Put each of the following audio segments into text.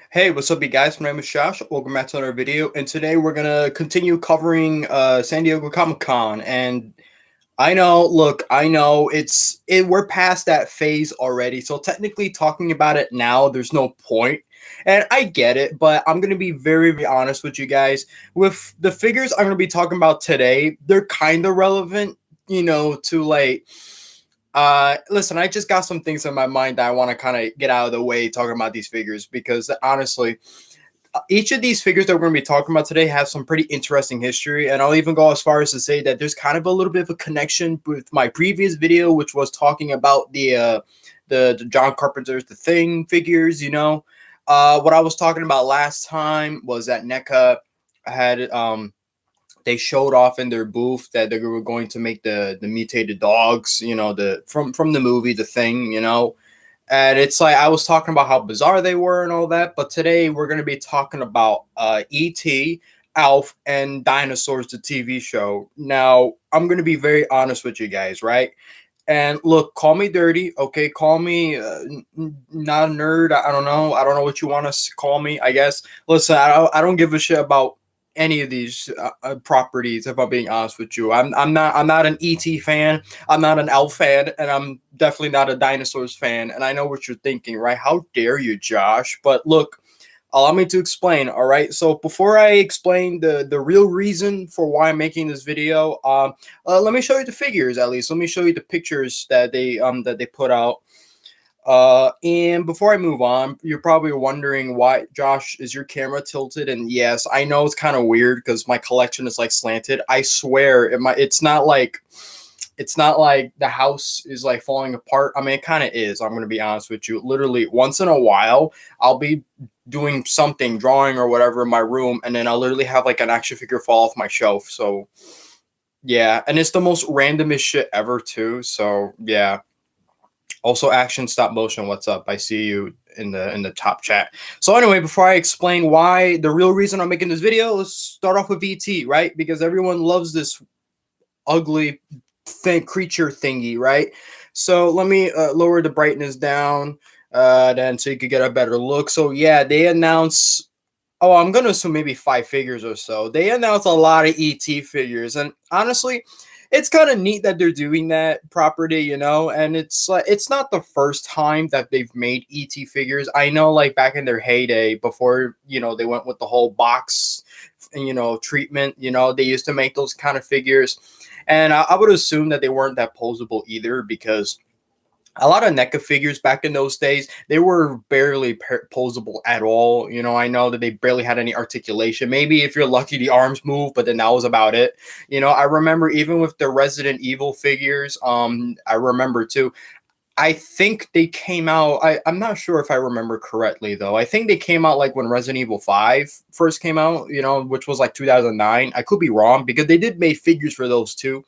Hey, what's up, you guys? My name is Josh. Welcome back to another video, and today we're gonna continue covering San Diego Comic Con. And I know, look, I know we're past that phase already. So technically, talking about it now, there's no point. And I get it, but I'm gonna be very, very honest with you guys. With the figures I'm gonna be talking about today, they're kind of relevant, to like listen, I just got some things in my mind that I want to kind of get out of the way talking about these figures because honestly, each of these figures that we're going to be talking about today have some pretty interesting history. And I'll even go as far as to say that there's kind of a little bit of a connection with my previous video, which was talking about the John Carpenter's The Thing figures, what I was talking about last time was that NECA had they showed off in their booth that they were going to make the mutated dogs, the from the movie The Thing, And it's like I was talking about how bizarre they were and all that, but today we're going to be talking about E.T., ALF, and Dinosaurs, the TV show. Now, I'm going to be very honest with you guys, right? And look, call me dirty, okay? Call me not a nerd. I don't know. I don't know what you want to call me. I guess. Listen, I don't give a shit about any of these properties. If I'm being honest with you, I'm not an ET fan. I'm not an Elf fan, and I'm definitely not a Dinosaurs fan. And I know what you're thinking, right? How dare you, Josh? But look, allow me to explain. All right. So before I explain the real reason for why I'm making this video, let me show you the figures at least. Let me show you the pictures that they put out. And before I move on, you're probably wondering why, Josh, is your camera tilted? And yes, I know it's kind of weird because my collection is like slanted. I swear it's not like the house is like falling apart. I mean, it kind of is. I'm going to be honest with you. Literally once in a while, I'll be doing something, drawing or whatever in my room, and then I'll literally have like an action figure fall off my shelf. So yeah, and it's the most randomest shit ever too. So yeah. Also, action stop motion. What's up? I see you in the top chat. So anyway, before I explain why the real reason I'm making this video, let's start off with VT, right? Because everyone loves this ugly thing creature thingy, right? So let me lower the brightness down, then so you could get a better look. So yeah, they announced. Oh, I'm gonna assume maybe 5 figures or so. They announced a lot of ET figures, and honestly, it's kind of neat that they're doing that property, And it's like it's not the first time that they've made ET figures. I know, like back in their heyday, before they went with the whole box, treatment. They used to make those kind of figures, and I would assume that they weren't that posable either because a lot of NECA figures back in those days, they were barely posable at all. I know that they barely had any articulation. Maybe if you're lucky, the arms move, but then that was about it. I remember even with the Resident Evil figures, I remember too. I think they came out. I'm not sure if I remember correctly though. I think they came out like when Resident Evil 5 first came out, which was like 2009. I could be wrong because they did make figures for those too.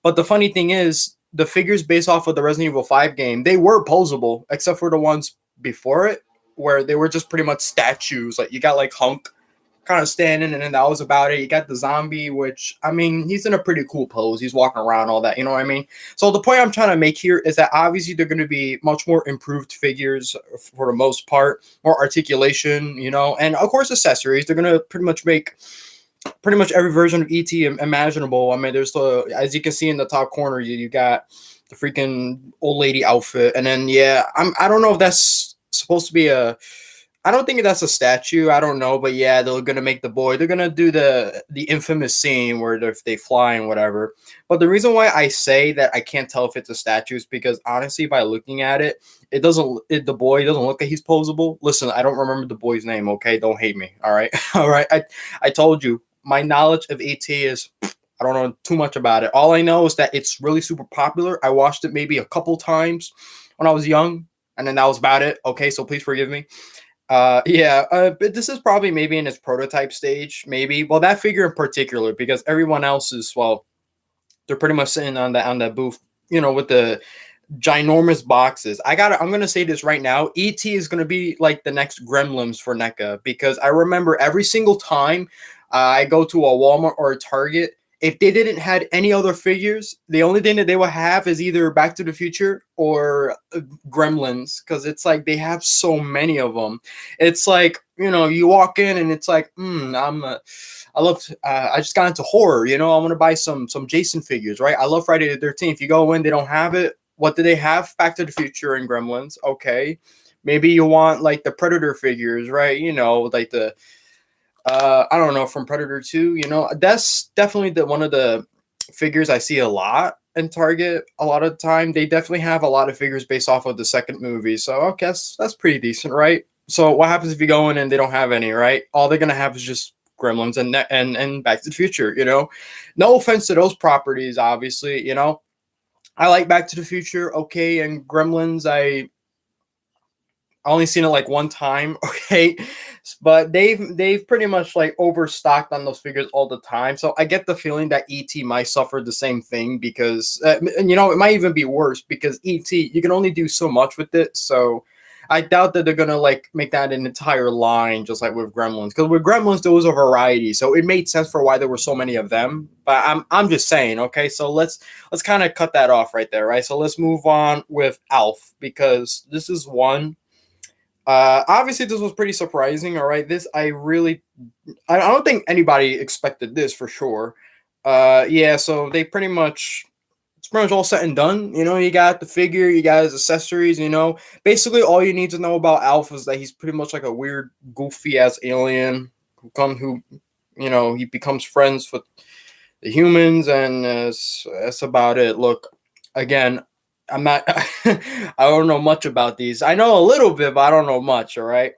But the funny thing is, the figures based off of the Resident Evil 5 game, they were posable, except for the ones before it, where they were just pretty much statues. Like you got like Hunk kind of standing, and then that was about it. You got the zombie, which I mean, he's in a pretty cool pose. He's walking around, all that, you know what I mean? So the point I'm trying to make here is that obviously they're going to be much more improved figures for the most part, more articulation, and of course accessories. They're going to pretty much make pretty much every version of ET imaginable. I mean, there's as you can see in the top corner, you got the freaking old lady outfit, and then yeah, I don't know if that's supposed to be I don't think that's a statue. I don't know, but yeah, they're gonna make the boy. They're gonna do the infamous scene where they fly and whatever. But the reason why I say that I can't tell if it's a statue is because honestly, by looking at it, the boy doesn't look like he's posable. Listen, I don't remember the boy's name. Okay, don't hate me. All right, all right. I told you my knowledge of ET is I don't know too much about it. All I know is that it's really super popular. I watched it maybe a couple times when I was young, and then that was about it. Okay, so please forgive me. Yeah, but this is probably maybe in its prototype stage, maybe. Well, that figure in particular, because everyone else is, well, they're pretty much sitting on that booth, with the ginormous boxes. I'm gonna say this right now. ET is gonna be like the next Gremlins for NECA because I remember every single time I go to a Walmart or a Target, if they didn't had any other figures, the only thing that they would have is either Back to the Future or Gremlins, because it's like they have so many of them. It's like, you know, you walk in and it's like, I love. I just got into horror. You know, I want to buy some Jason figures, right? I love Friday the 13th. You go in, they don't have it. What do they have? Back to the Future and Gremlins. Okay, maybe you want like the Predator figures, right? You know, like the I don't know, from Predator 2, you know, that's definitely the one of the figures I see a lot in Target a lot of the time. They definitely have a lot of figures based off of the second movie. So okay, that's pretty decent, right? So what happens if you go in and they don't have any, right? All they're gonna have is just Gremlins and Back to the Future, you know. No offense to those properties, obviously, you know. I like Back to the Future, okay, and Gremlins, I only seen it like one time, okay, but they've pretty much like overstocked on those figures all the time. So I get the feeling that ET might suffer the same thing because, and you know, it might even be worse because ET, you can only do so much with it. So I doubt that they're gonna like make that an entire line just like with Gremlins. Because with Gremlins there was a variety, so it made sense for why there were so many of them. But I'm just saying, okay. So let's kind of cut that off right there, right? So let's move on with ALF because this is one. Obviously, this was pretty surprising. All right, I don't think anybody expected this for sure. Yeah, so it's pretty much all said and done. You know, you got the figure, you got his accessories. You know, basically all you need to know about Alpha is that he's pretty much like a weird, goofy ass alien who, you know, he becomes friends with the humans, and that's about it. Look, again, I'm not. I don't know much about these. I know a little bit, but I don't know much. All right,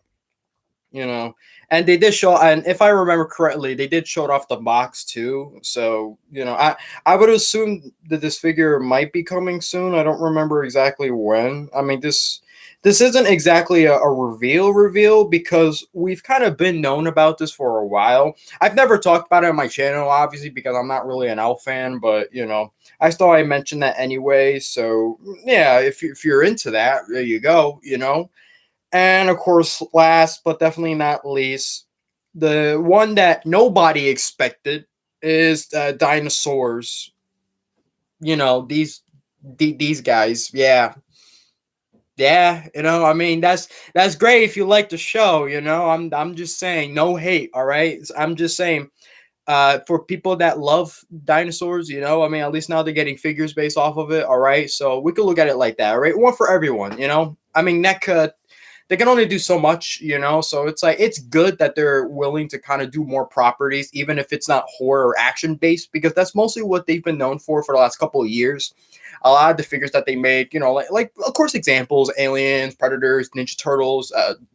you know. And they did show, and if I remember correctly, they did show it off the box too. So you know, I would assume that this figure might be coming soon. I don't remember exactly when. I mean, this isn't exactly a reveal because we've kind of been known about this for a while. I've never talked about it on my channel, obviously, because I'm not really an Elf fan, but you know, I thought I mentioned that anyway. So yeah, if you're into that, there you go, you know. And of course, last but definitely not least, the one that nobody expected is dinosaurs. You know, these guys. Yeah, yeah, you know, I mean that's great if you like the show, you know. I'm just saying, no hate, all right? I'm just saying for people that love dinosaurs, you know, I mean, at least now they're getting figures based off of it, all right? So we could look at it like that, all right? One for everyone, you know. I mean, NECA, they can only do so much, you know. So it's like it's good that they're willing to kind of do more properties, even if it's not horror or action based, because that's mostly what they've been known for the last couple of years. A lot of the figures that they make, you know, like of course examples, aliens, predators, Ninja Turtles,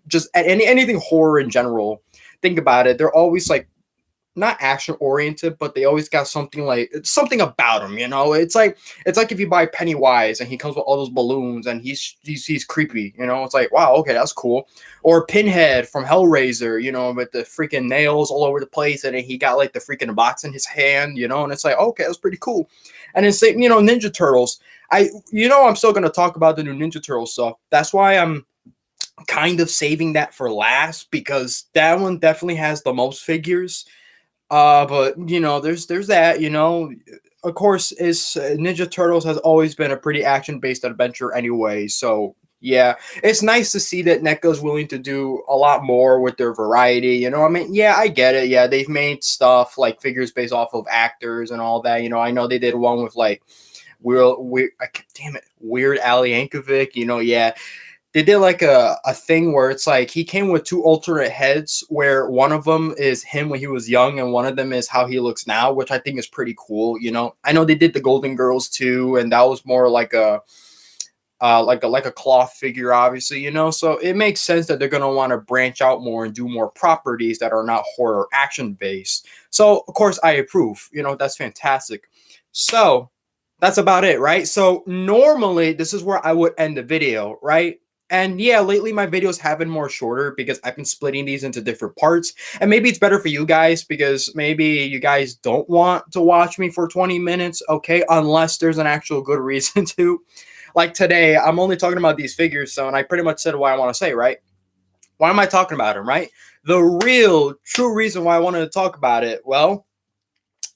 just anything horror in general. Think about it; they're always like not action oriented, but they always got something like something about them. You know, it's like if you buy Pennywise and he comes with all those balloons and he's creepy. You know, it's like wow, okay, that's cool. Or Pinhead from Hellraiser, you know, with the freaking nails all over the place, and then he got like the freaking box in his hand. You know, and it's like okay, that's pretty cool. And then same, you know, Ninja Turtles. I'm still gonna talk about the new Ninja Turtle stuff. That's why I'm kind of saving that for last because that one definitely has the most figures. But you know, there's that. You know, of course, is Ninja Turtles has always been a pretty action based adventure anyway. So yeah, it's nice to see that NECA is willing to do a lot more with their variety. You know, I mean, yeah, I get it. Yeah, they've made stuff like figures based off of actors and all that. You know, I know they did one with like Weird Al Yankovic. You know, yeah, they did like a thing where it's like he came with two alternate heads where one of them is him when he was young and one of them is how he looks now, which I think is pretty cool. You know, I know they did the Golden Girls too, and that was more like a like a cloth figure, obviously, you know. So it makes sense that they're gonna want to branch out more and do more properties that are not horror action based. So of course I approve. You know, that's fantastic. So that's about it, right? So normally this is where I would end the video, right? And yeah, lately my videos have been more shorter because I've been splitting these into different parts. And maybe it's better for you guys because maybe you guys don't want to watch me for 20 minutes, okay? Unless there's an actual good reason to. Like today, I'm only talking about these figures, so and I pretty much said what I want to say, right? Why am I talking about them, right? The real, true reason why I wanted to talk about it, well,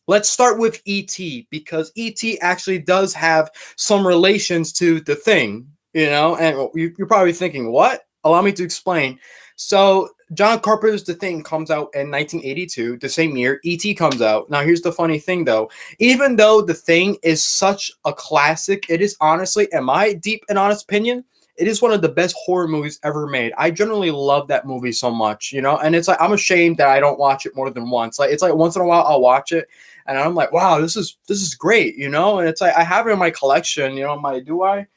Let's start with ET because ET actually does have some relations to the thing, you know. And you're probably thinking, what? Allow me to explain. So, John Carpenter's The Thing comes out in 1982, the same year ET comes out. Now, here's the funny thing though. Even though The Thing is such a classic, it is honestly, in my deep and honest opinion, it is one of the best horror movies ever made. I generally love that movie so much, you know, and it's like I'm ashamed that I don't watch it more than once. Like it's like once in a while I'll watch it and I'm like, wow, this is great, you know? And it's like I have it in my collection, you know, my do I?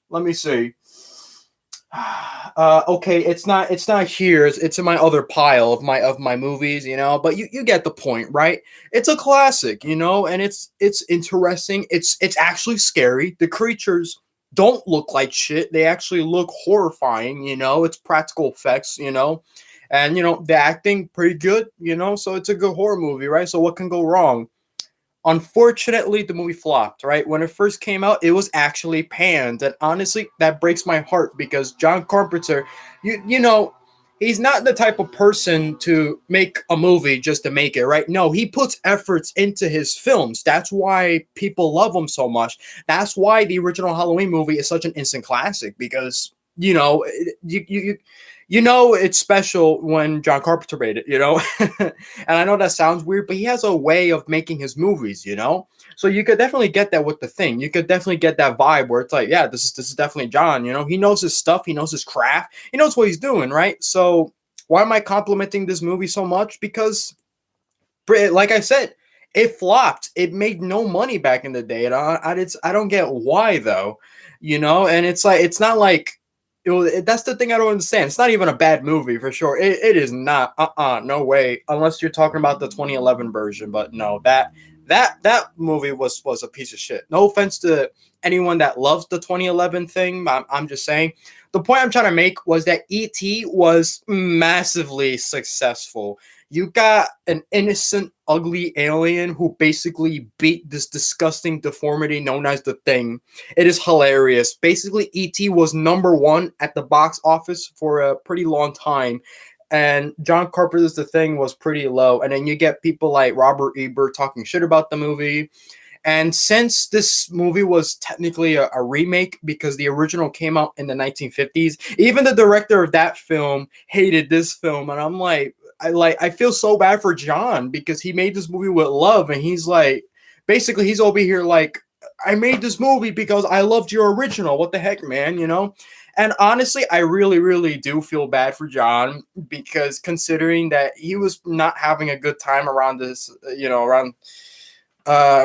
Let me see. Okay, it's not here. It's in my other pile of my movies, you know. But you get the point, right? It's a classic, you know, and it's interesting. It's actually scary. The creatures don't look like shit. They actually look horrifying, you know. It's practical effects, you know, and you know the acting pretty good, you know. So it's a good horror movie, right? So what can go wrong? Unfortunately, the movie flopped, right? When it first came out, it was actually panned. And honestly, that breaks my heart because John Carpenter, you know, he's not the type of person to make a movie just to make it, right? No, he puts efforts into his films. That's why people love him so much. That's why the original Halloween movie is such an instant classic because, you know, you know it's special when John Carpenter made it, you know? And I know that sounds weird, but he has a way of making his movies, you know? So you could definitely get that with The Thing. You could definitely get that vibe where it's like, yeah, this is definitely John, you know? He knows his stuff, he knows his craft, he knows what he's doing, right? So why am I complimenting this movie so much? Because like I said, it flopped. It made no money back in the day, and I don't get why though, you know. And it's like it's not like that's the thing I don't understand. It's not even a bad movie for sure. It is not. No way. Unless you're talking about the 2011 version, but no, that movie was a piece of shit. No offense to anyone that loves the 2011 thing. I'm just saying. The point I'm trying to make was that ET was massively successful. You got an innocent, ugly alien who basically beat this disgusting deformity known as the Thing. It is hilarious. Basically, E.T. was number one at the box office for a pretty long time. And John Carpenter's The Thing was pretty low. And then you get people like Robert Ebert talking shit about the movie. And since this movie was technically a remake because the original came out in the 1950s, even the director of that film hated this film. And I'm like, I feel so bad for John because he made this movie with love, and he's like, basically, he's over here like, I made this movie because I loved your original. What the heck, man? You know? And honestly, I really, really do feel bad for John because considering that he was not having a good time around this, you know, around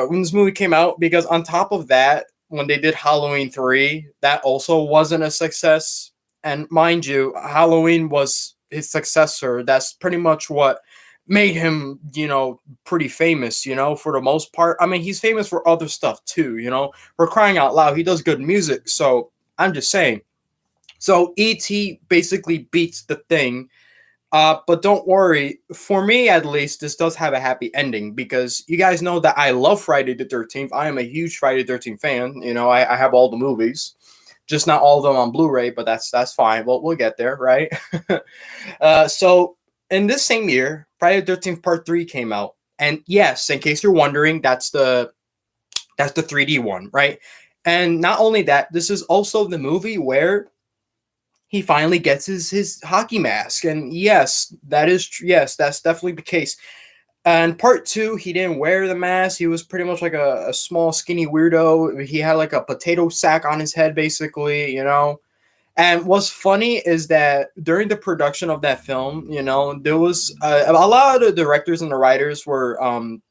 when this movie came out. Because on top of that, when they did Halloween 3, that also wasn't a success. And mind you, Halloween was his successor. That's pretty much what made him, you know, pretty famous, you know, for the most part. I mean, he's famous for other stuff too, you know, for crying out loud. He does good music. So I'm just saying. So E.T. basically beats the Thing. But don't worry, for me at least, this does have a happy ending because you guys know that I love Friday the 13th. I am a huge Friday the 13th fan. You know, I have all the movies, just not all of them on Blu-ray, but that's fine. We'll get there, right? So in this same year, Friday the 13th Part 3 came out. And yes, in case you're wondering, that's the 3D one, right? And not only that, this is also the movie where he finally gets his hockey mask. And yes, yes, that's definitely the case. And part two, he didn't wear the mask. He was pretty much like a small, skinny weirdo. He had like a potato sack on his head, basically, you know. And what's funny is that during the production of that film, you know, there was a lot of the directors and the writers were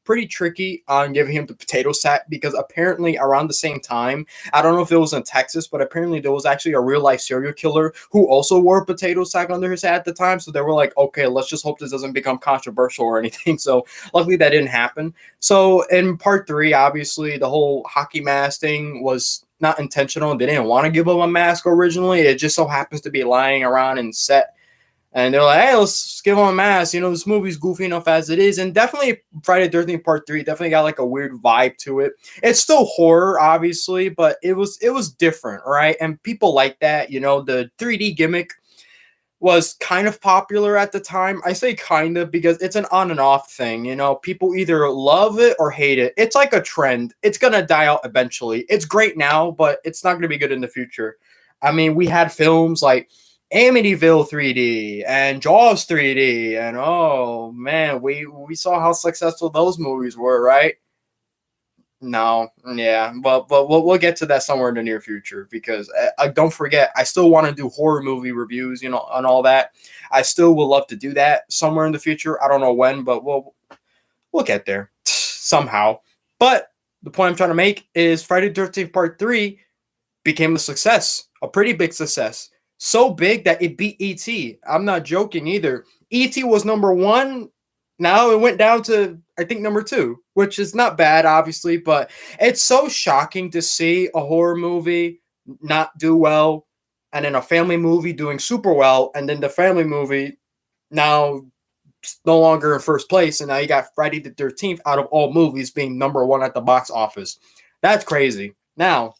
pretty tricky on giving him the potato sack because apparently around the same time, I don't know if it was in Texas, but apparently there was actually a real life serial killer who also wore a potato sack under his hat at the time. So they were like, okay, let's just hope this doesn't become controversial or anything. So luckily that didn't happen. So in part three, obviously the whole hockey mask thing was not intentional. They didn't want to give him a mask originally. It just so happens to be lying around in set. And they're like, hey, let's give him a mask. You know, this movie's goofy enough as it is. And definitely Friday the 13th Part 3 definitely got like a weird vibe to it. It's still horror, obviously, but it was different, right? And people like that, you know, the 3D gimmick. was kind of popular at the time. I say kind of because it's an on and off thing. You know, people either love it or hate it. It's like a trend. It's going to die out eventually. It's great now, but it's not going to be good in the future. I mean, we had films like Amityville 3D and Jaws 3D, and oh man, we saw how successful those movies were, right? No, yeah, but we'll get to that somewhere in the near future because don't forget, I still want to do horror movie reviews, you know, and all that. I still would love to do that somewhere in the future. I don't know when, but we'll get there somehow. But the point I'm trying to make is Friday the 13th Part 3 became a success, a pretty big success. So big that it beat E.T. I'm not joking either. E.T. was number one. Now it went down to, I think, number two, which is not bad, obviously, but it's so shocking to see a horror movie not do well and then a family movie doing super well, and then the family movie now no longer in first place, and now you got Friday the 13th out of all movies being number one at the box office. That's crazy. Now,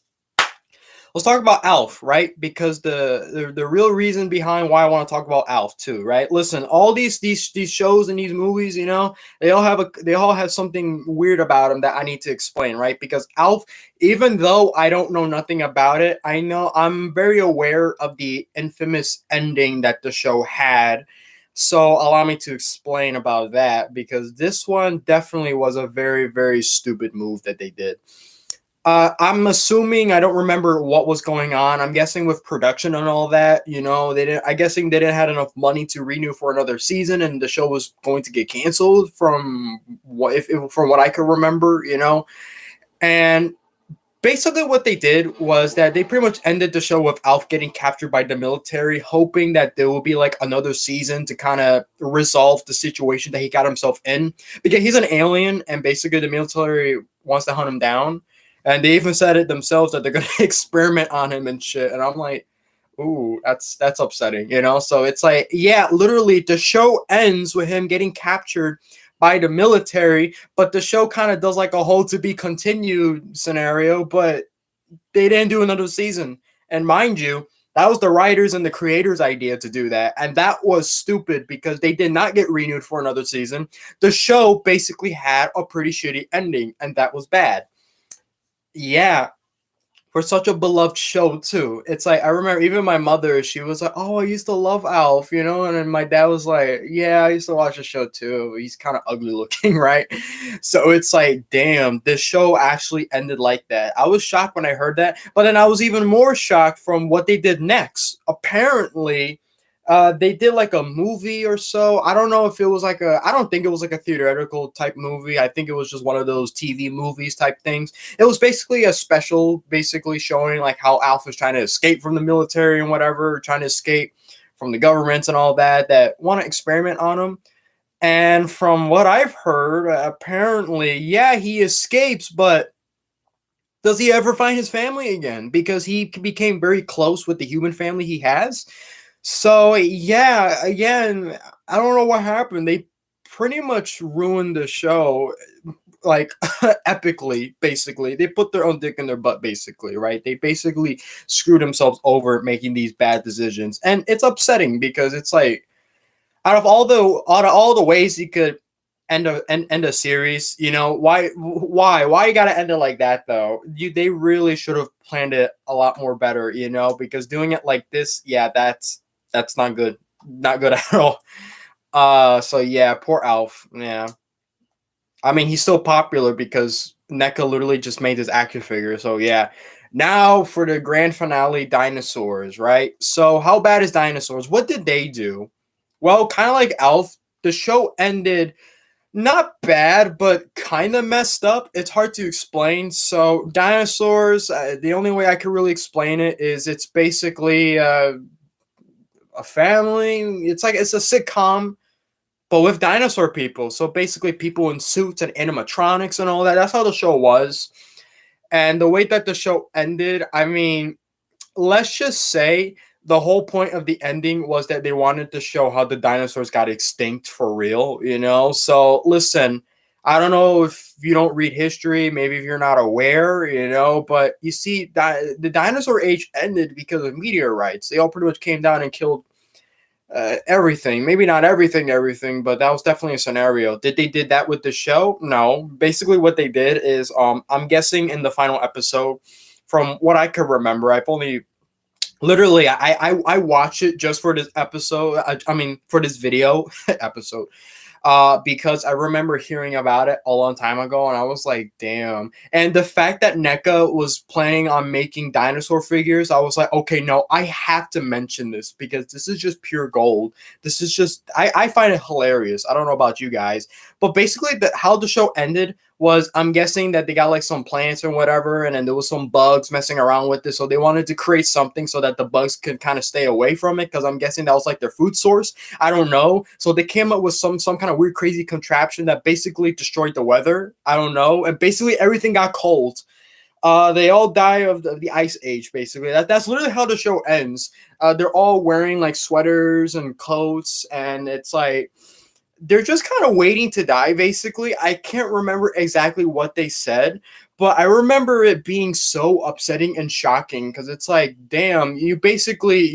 let's talk about ALF, right? Because the real reason behind why I want to talk about ALF too, right? Listen, all these shows and these movies, you know, they all have something weird about them that I need to explain, right? Because ALF, even though I don't know nothing about it, I know I'm very aware of the infamous ending that the show had. So allow me to explain about that because this one definitely was a very, very stupid move that they did. I'm assuming I don't remember what was going on. I'm guessing with production and all that, you know, they didn't. I guessing they didn't have enough money to renew for another season, and the show was going to get canceled from from what I could remember, you know. And basically, what they did was that they pretty much ended the show with Alf getting captured by the military, hoping that there will be like another season to kind of resolve the situation that he got himself in, because he's an alien, and basically the military wants to hunt him down. And they even said it themselves that they're going to experiment on him and shit. And I'm like, ooh, that's upsetting, you know? So it's like, yeah, literally the show ends with him getting captured by the military, but the show kind of does like a whole to be continued scenario, but they didn't do another season. And mind you, that was the writers and the creators' idea to do that. And that was stupid because they did not get renewed for another season. The show basically had a pretty shitty ending, and that was bad. Yeah, for such a beloved show too. It's like I remember even my mother, she was like, "Oh, I used to love Alf," you know, and then my dad was like, "Yeah, I used to watch the show too. He's kind of ugly looking, right?" So it's like, damn, this show actually ended like that. I was shocked when I heard that, but then I was even more shocked from what they did next. Apparently, they did like a movie or so. I don't know if it was like a. I don't think it was like a theatrical type movie. I think it was just one of those TV movies type things. It was basically a special, basically showing like how Alf is trying to escape from the military and whatever, trying to escape from the governments and all that want to experiment on him. And from what I've heard, apparently, yeah, he escapes, but does he ever find his family again? Because he became very close with the human family he has. So yeah, again, I don't know what happened. They pretty much ruined the show, like epically. Basically, they put their own dick in their butt. Basically, right? They basically screwed themselves over making these bad decisions, and it's upsetting because it's like out of all the ways you could end a series, you know, why you gotta end it like that though? They really should have planned it a lot more better, you know, because doing it like this, yeah, that's not good, not good at all. So yeah, poor Alf. Yeah, I mean he's still popular because NECA literally just made his action figure. So yeah. Now for the grand finale, dinosaurs, right? So how bad is dinosaurs? What did they do? Well, kind of like Alf, the show ended not bad, but kind of messed up. It's hard to explain. So, dinosaurs, the only way I can really explain it is it's basically a family. It's like it's a sitcom, but with dinosaur people. So, basically, people in suits and animatronics and all that. That's how the show was. And the way that the show ended, I mean, let's just say the whole point of the ending was that they wanted to show how the dinosaurs got extinct for real, you know? So listen, I don't know if you don't read history, maybe if you're not aware, you know, but you see that the dinosaur age ended because of meteorites. They all pretty much came down and killed everything. Maybe not everything, but that was definitely a scenario. Did they did that with the show? No. Basically, what they did is, I'm guessing in the final episode, from what I could remember, I've only literally I watch it just for this episode. I mean, for this video episode, because I remember hearing about it a long time ago, and I was like, damn. And the fact that NECA was planning on making dinosaur figures, I was like, okay, no, I have to mention this because this is just pure gold. This is just, I find it hilarious. I don't know about you guys, but basically, how the show ended was, I'm guessing that they got like some plants or whatever, and then there was some bugs messing around with it. So they wanted to create something so that the bugs could kind of stay away from it, because I'm guessing that was like their food source. I don't know. So they came up with some kind of weird, crazy contraption that basically destroyed the weather. I don't know. And basically everything got cold. They all die of the ice age, basically. That's literally how the show ends. They're all wearing like sweaters and coats, and it's like they're just kind of waiting to die, basically. I can't remember exactly what they said, but I remember it being so upsetting and shocking, because it's like, damn, you're basically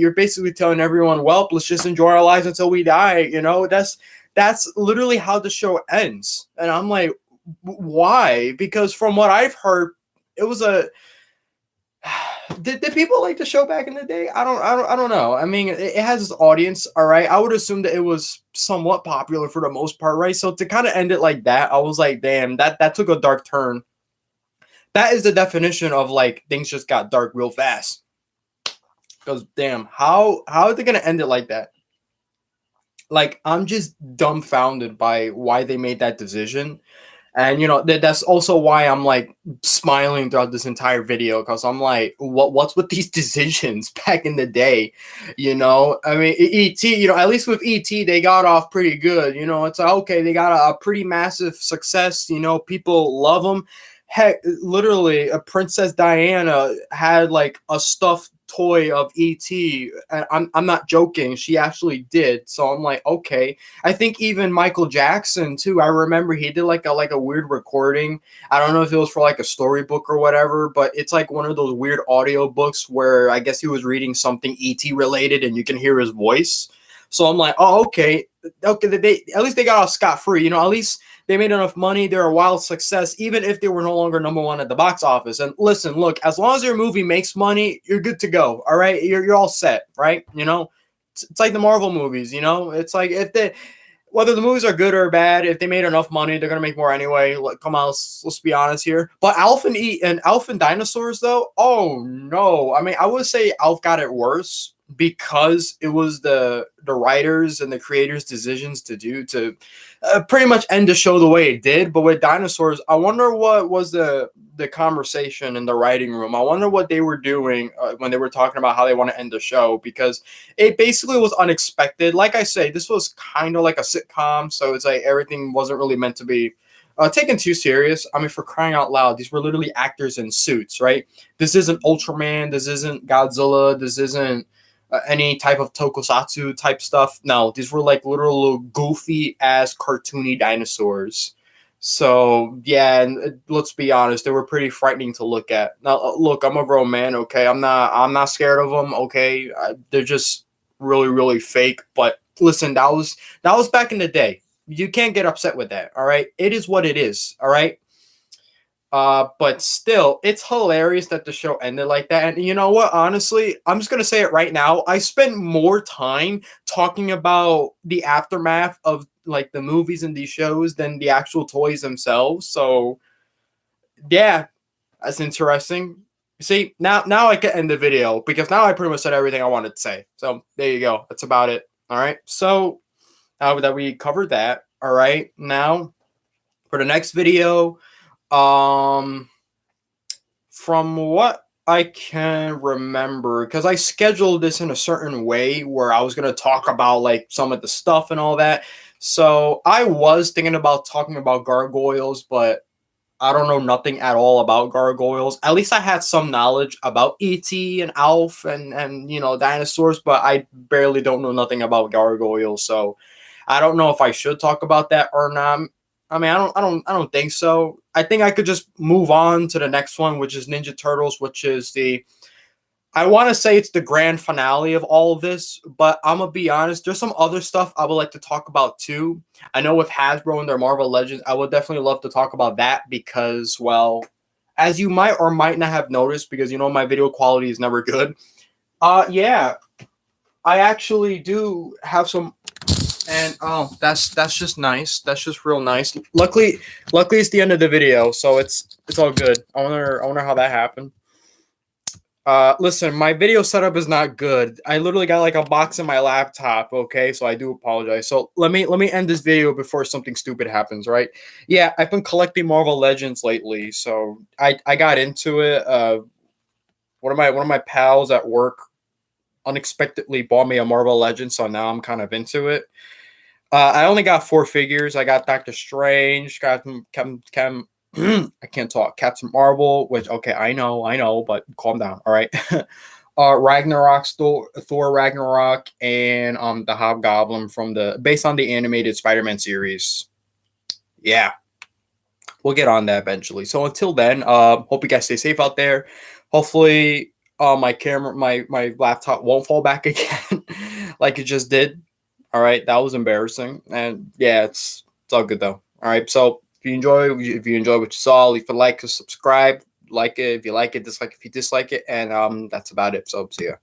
telling everyone, well, let's just enjoy our lives until we die. That's literally how the show ends. And I'm like, why? Because from what I've heard, it was a did people like the show back in the day? I don't know. I mean, it has its audience, all right. I would assume that it was somewhat popular for the most part, right? So to kind of end it like that, I was like, damn, that took a dark turn. That is the definition of like things just got dark real fast. Because damn, how are they gonna end it like that? Like, I'm just dumbfounded by why they made that decision. And that's also why I'm like smiling throughout this entire video, because I'm like, what's with these decisions back in the day? I mean, ET, at least with ET, they got off pretty good. It's like, okay, they got a pretty massive success. People love them. Heck, literally, a Princess Diana had like a stuffed toy of ET. And I'm not joking. She actually did. So I'm like, okay. I think even Michael Jackson too. I remember he did like a weird recording. I don't know if it was for like a storybook or whatever, but it's like one of those weird audio books where I guess he was reading something ET related and you can hear his voice. So I'm like, oh, okay. They at least they got off scot-free. At least they made enough money. They're a wild success, even if they were no longer number one at the box office. And listen, look, as long as your movie makes money, you're good to go. All right, you're all set, right? It's like the Marvel movies. It's like whether the movies are good or bad, if they made enough money, they're gonna make more anyway. Come on, let's be honest here. But Alf and Dinosaurs, though, oh no. I mean, I would say Alf got it worse because it was the writers and the creators' decisions to pretty much end the show the way it did. But with Dinosaurs, I wonder what was the conversation in the writing room. I wonder what they were doing when they were talking about how they want to end the show, because it basically was unexpected. Like I say, this was kind of like a sitcom, so it's like everything wasn't really meant to be taken too serious. I mean, for crying out loud, these were literally actors in suits, right? This isn't Ultraman. This isn't Godzilla. This isn't any type of tokusatsu type stuff. No, these were like literal goofy ass cartoony dinosaurs. So yeah, and let's be honest, they were pretty frightening to look at. Now, look, I'm a grown man. Okay, I'm not scared of them. Okay, they're just really, really fake. But listen, that was back in the day. You can't get upset with that. All right, it is what it is. All right. But still, it's hilarious that the show ended like that. And you know what? Honestly, I'm just gonna say it right now. I spent more time talking about the aftermath of like the movies and these shows than the actual toys themselves. So yeah, that's interesting. See, now I can end the video because now I pretty much said everything I wanted to say. So there you go. That's about it. All right. So now that we covered that, all right. Now for the next video. From what I can remember, because I scheduled this in a certain way where I was going to talk about like some of the stuff and all that. So I was thinking about talking about gargoyles, but I don't know nothing at all about gargoyles. At least I had some knowledge about ET and Alf and dinosaurs, but I barely don't know nothing about gargoyles. So I don't know if I should talk about that or not. I mean, I don't think so. I think I could just move on to the next one, which is Ninja Turtles, which is the I want to say it's the grand finale of all of this, but I'm gonna be honest. There's some other stuff I would like to talk about too. I know with Hasbro and their Marvel Legends, I would definitely love to talk about that because, well, as you might or might not have noticed, because you know my video quality is never good. Yeah, I actually do have some, and oh, that's just nice. That's just real nice. Luckily, it's the end of the video, so it's all good. I wonder how that happened. Listen, my video setup is not good. I literally got like a box in my laptop. Okay, so I do apologize. So let me end this video before something stupid happens. Right? Yeah, I've been collecting Marvel Legends lately, so I got into it. One of my pals at work unexpectedly bought me a Marvel Legend, so now I'm kind of into it. I only got 4 figures. I got Doctor Strange, got I can't talk. Captain Marvel, which okay, I know, but calm down. All right. Ragnarok, Thor Ragnarok, and the Hobgoblin from the based on the animated Spider-Man series. Yeah, we'll get on that eventually. So until then, hope you guys stay safe out there. Hopefully, my laptop won't fall back again, like it just did. All right, that was embarrassing, and yeah, it's all good though. All right, so if you enjoy what you saw, leave a like, subscribe, like it if you like it, dislike if you dislike it, and that's about it. So see ya.